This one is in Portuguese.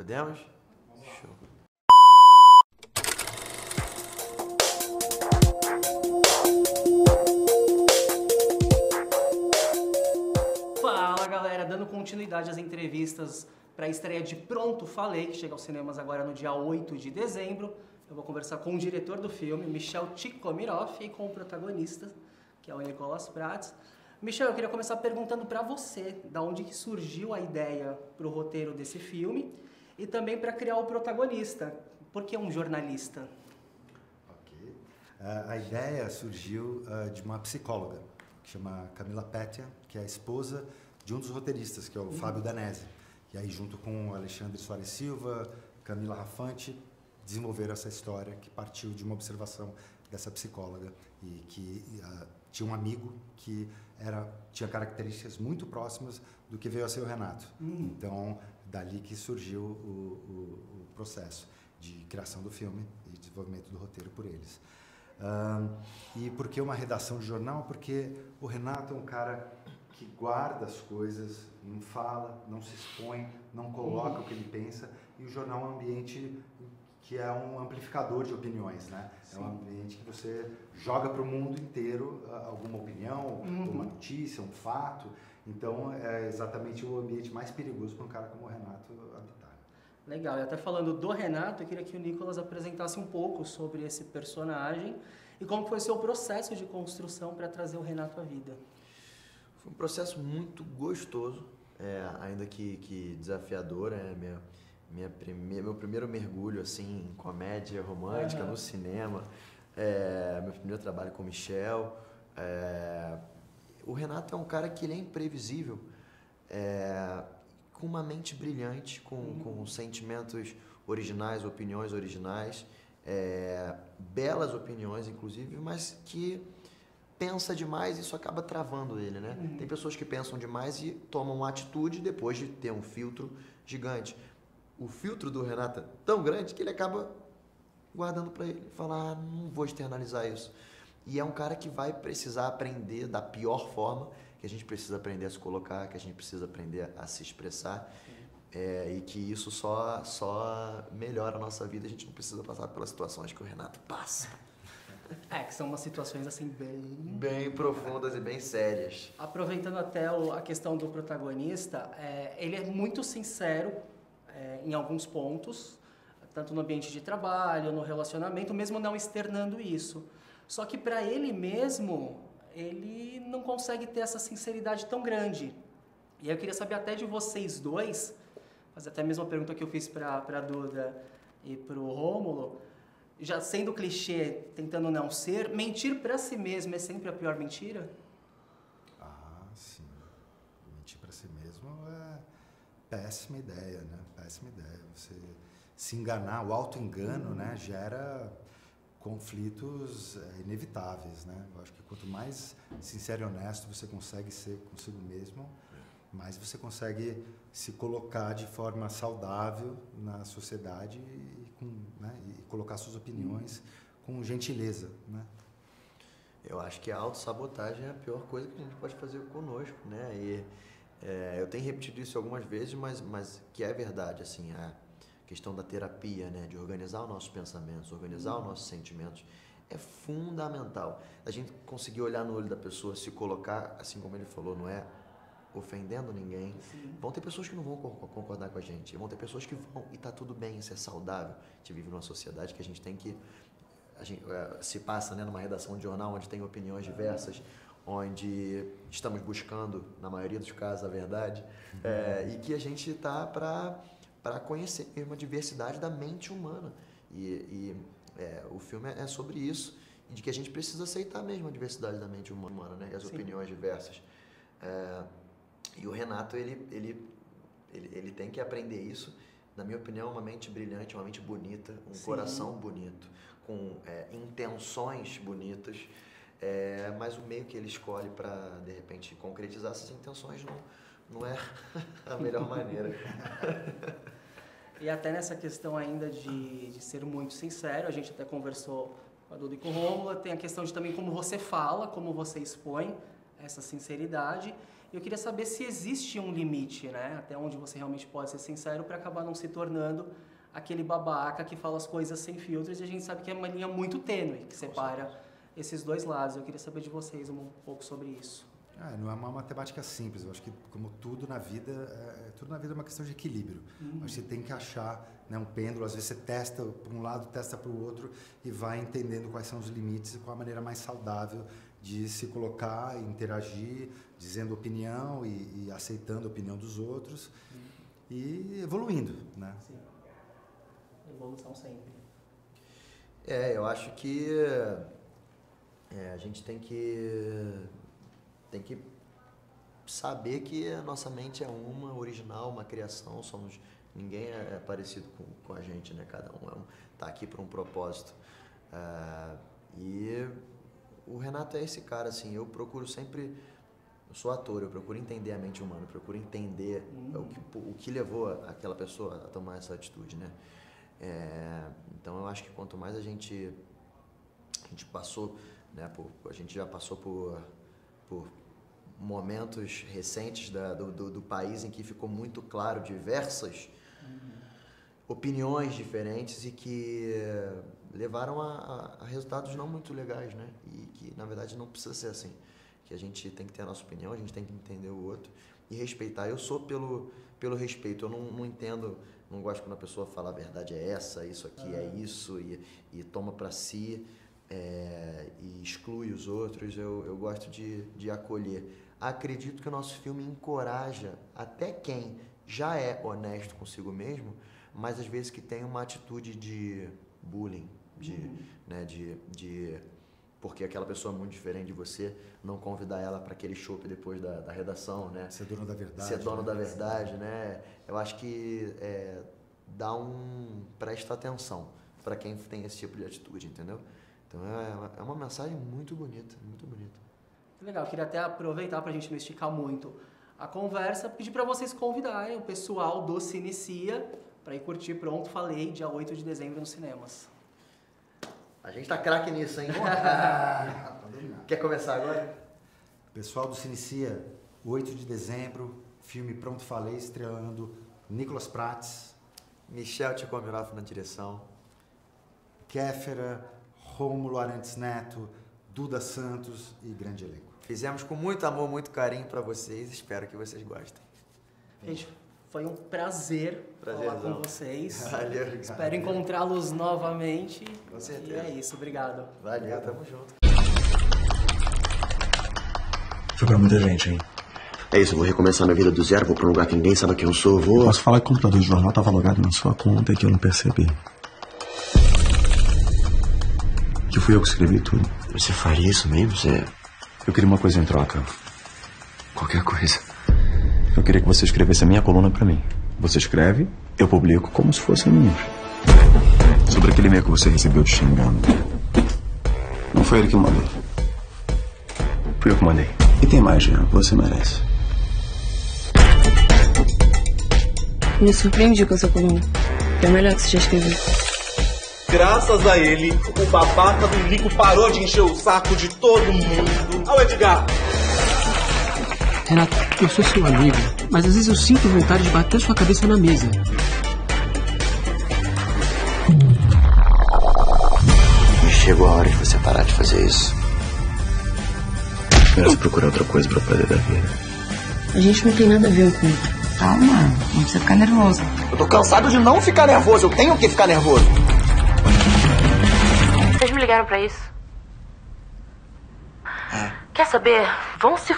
Podemos? Show. Fala galera, dando continuidade às entrevistas para a estreia de Pronto Falei, que chega aos cinemas agora no dia 8 de dezembro. Eu vou conversar com o diretor do filme, Michel Tikhomirov, e com o protagonista, que é o Nicholas Prats. Michel, eu queria começar perguntando para você, da onde que surgiu a ideia para o roteiro desse filme e também para criar o protagonista. Por que um jornalista? Ok. A ideia surgiu de uma psicóloga, que chama Camila Pétia, que é a esposa de um dos roteiristas, que é o Fábio Danese. E aí, junto com o Alexandre Soares Silva, Camila Rafante, desenvolveram essa história que partiu de uma observação dessa psicóloga e que tinha um amigo que tinha características muito próximas do que veio a ser o Renato. Então, dali que surgiu o processo de criação do filme e desenvolvimento do roteiro por eles. E por que uma redação de jornal? Porque o Renato é um cara que guarda as coisas, não fala, não se expõe, não coloca o que ele pensa, e o jornal é um ambiente que é um amplificador de opiniões, né? Sim. É um ambiente que você joga para o mundo inteiro alguma opinião, uma notícia, um fato. Então, é exatamente o ambiente mais perigoso para um cara como o Renato habitar. Legal, e até falando do Renato, eu queria que o Nicholas apresentasse um pouco sobre esse personagem e como foi o seu processo de construção para trazer o Renato à vida. Foi um processo muito gostoso, ainda que desafiador, meu primeiro mergulho assim, em comédia romântica no cinema, meu primeiro trabalho com o Michel. O Renato é um cara que ele é imprevisível, com uma mente brilhante, com sentimentos originais, opiniões originais, belas opiniões inclusive, mas que pensa demais e isso acaba travando ele, né? Tem pessoas que pensam demais e tomam uma atitude depois de ter um filtro gigante. O filtro do Renato é tão grande que ele acaba guardando para ele. Falar, não vou externalizar isso. E é um cara que vai precisar aprender da pior forma, que a gente precisa aprender a se colocar, que a gente precisa aprender a se expressar. E que isso só melhora a nossa vida. A gente não precisa passar pelas situações que o Renato passa. Que são umas situações assim bem profundas e bem sérias. Aproveitando até a questão do protagonista, ele é muito sincero em alguns pontos, tanto no ambiente de trabalho, no relacionamento, mesmo não externando isso. Só que para ele mesmo, ele não consegue ter essa sinceridade tão grande. E aí eu queria saber até de vocês dois, fazer até a mesma pergunta que eu fiz para a Duda e para o Rômulo, já sendo clichê, tentando não ser, mentir para si mesmo é sempre a pior mentira? Sim. Mentir para si mesmo é péssima ideia, né? Péssima ideia. Você se enganar, o auto-engano, né, gera conflitos inevitáveis, né? Eu acho que quanto mais sincero e honesto você consegue ser consigo mesmo, mais você consegue se colocar de forma saudável na sociedade e colocar suas opiniões com gentileza, né? Eu acho que a autossabotagem é a pior coisa que a gente pode fazer conosco, né? E eu tenho repetido isso algumas vezes, mas que é verdade, assim, a questão da terapia, né? De organizar os nossos pensamentos, organizar os nossos sentimentos, é fundamental. A gente conseguir olhar no olho da pessoa, se colocar, assim como ele falou, não é ofendendo ninguém. Sim. Vão ter pessoas que não vão concordar com a gente, vão ter pessoas que vão, e tá tudo bem, isso é saudável. A gente vive numa sociedade que a gente tem que... se passa, né, numa redação de jornal onde tem opiniões diversas, onde estamos buscando, na maioria dos casos, a verdade, e que a gente tá para conhecer uma diversidade da mente humana. O filme é sobre isso, e de que a gente precisa aceitar mesmo a diversidade da mente humana, né, e as opiniões diversas. E o Renato, ele tem que aprender isso. Na minha opinião, uma mente brilhante, uma mente bonita, um coração bonito, com intenções bonitas, mas o meio que ele escolhe para, de repente, concretizar essas intenções não é a melhor maneira. E até nessa questão ainda de ser muito sincero, a gente até conversou com a Duda e com o Rômulo, tem a questão de também como você fala, como você expõe essa sinceridade. Eu queria saber se existe um limite, né? Até onde você realmente pode ser sincero para acabar não se tornando aquele babaca que fala as coisas sem filtros, e a gente sabe que é uma linha muito tênue que separa esses dois lados. Eu queria saber de vocês um pouco sobre isso. Não é uma matemática simples. Eu acho que, como tudo na vida, tudo na vida é uma questão de equilíbrio. Acho que você tem que achar, né, um pêndulo. Às vezes você testa para um lado, testa para o outro e vai entendendo quais são os limites e qual a maneira mais saudável de se colocar, interagir, dizendo opinião e aceitando a opinião dos outros e evoluindo, né? Sim. Evolução sempre. Eu acho que a gente tem que saber que a nossa mente é uma original, uma criação, ninguém é parecido com a gente, né? Cada um tá aqui por um propósito. E o Renato é esse cara, assim, eu procuro sempre, eu sou ator, eu procuro entender a mente humana, eu procuro entender o que levou aquela pessoa a tomar essa atitude, né? Então eu acho que quanto mais a gente passou, né, a gente já passou por momentos recentes do país em que ficou muito claro diversas opiniões diferentes e que levaram a resultados não muito legais, né? E que, na verdade, não precisa ser assim. Que a gente tem que ter a nossa opinião, a gente tem que entender o outro e respeitar. Eu sou pelo respeito, eu não entendo, não gosto quando a pessoa fala a verdade é essa, isso aqui é isso, e toma para si e exclui os outros. Eu gosto de acolher. Acredito que o nosso filme encoraja até quem já é honesto consigo mesmo, mas às vezes que tem uma atitude de bullying, porque aquela pessoa é muito diferente de você, não convidar ela para aquele chopp depois da redação, né? Ser dono da verdade. Ser dono da verdade, né? Eu acho que presta atenção para quem tem esse tipo de atitude, entendeu? Então é uma mensagem muito bonita, muito bonita. Legal, eu queria até aproveitar para a gente não esticar muito a conversa, pedir para vocês convidarem o pessoal do Cinecia para ir curtir Pronto Falei, dia 8 de dezembro nos cinemas. A gente tá craque nisso, hein? Quer começar agora? Pessoal do Cinecia, 8 de dezembro, filme Pronto Falei, estreando Nicolas Prats, Michel Tchikomirov na direção, Kéfera, Rômulo Arantes Neto, Duda Santos e grande elenco. Fizemos com muito amor, muito carinho para vocês, espero que vocês gostem. Gente, foi um prazer falar com vocês. Valeu. Espero encontrá-los novamente. Com certeza. E é isso, obrigado. Valeu, tamo junto. Foi pra muita gente, hein? É isso, eu vou recomeçar minha vida do zero, vou pra um lugar que ninguém sabe quem eu sou, Eu posso falar que o computador de jornal tava logado na sua conta e que eu não percebi. Que fui eu que escrevi tudo. Você faria isso mesmo? Eu queria uma coisa em troca. Qualquer coisa. Eu queria que você escrevesse a minha coluna pra mim. Você escreve, eu publico como se fosse minha. Sobre aquele e-mail que você recebeu te xingando. Não foi ele que mandou. Fui eu que mandei. E tem mais, Jean. Você merece. Me surpreendi com essa coluna. É o melhor que você já escreveu. Graças a ele, o babaca do Lico parou de encher o saco de todo mundo. Ao Edgar! Renato, eu sou seu amigo, mas às vezes eu sinto vontade de bater sua cabeça na mesa. E chegou a hora de você parar de fazer isso. Melhor procurar outra coisa pra fazer da vida. A gente não tem nada a ver um com o outro. Calma, não precisa ficar nervoso. Eu tô cansado de não ficar nervoso, eu tenho que ficar nervoso. Vocês me ligaram pra isso? Quer saber? Vão se...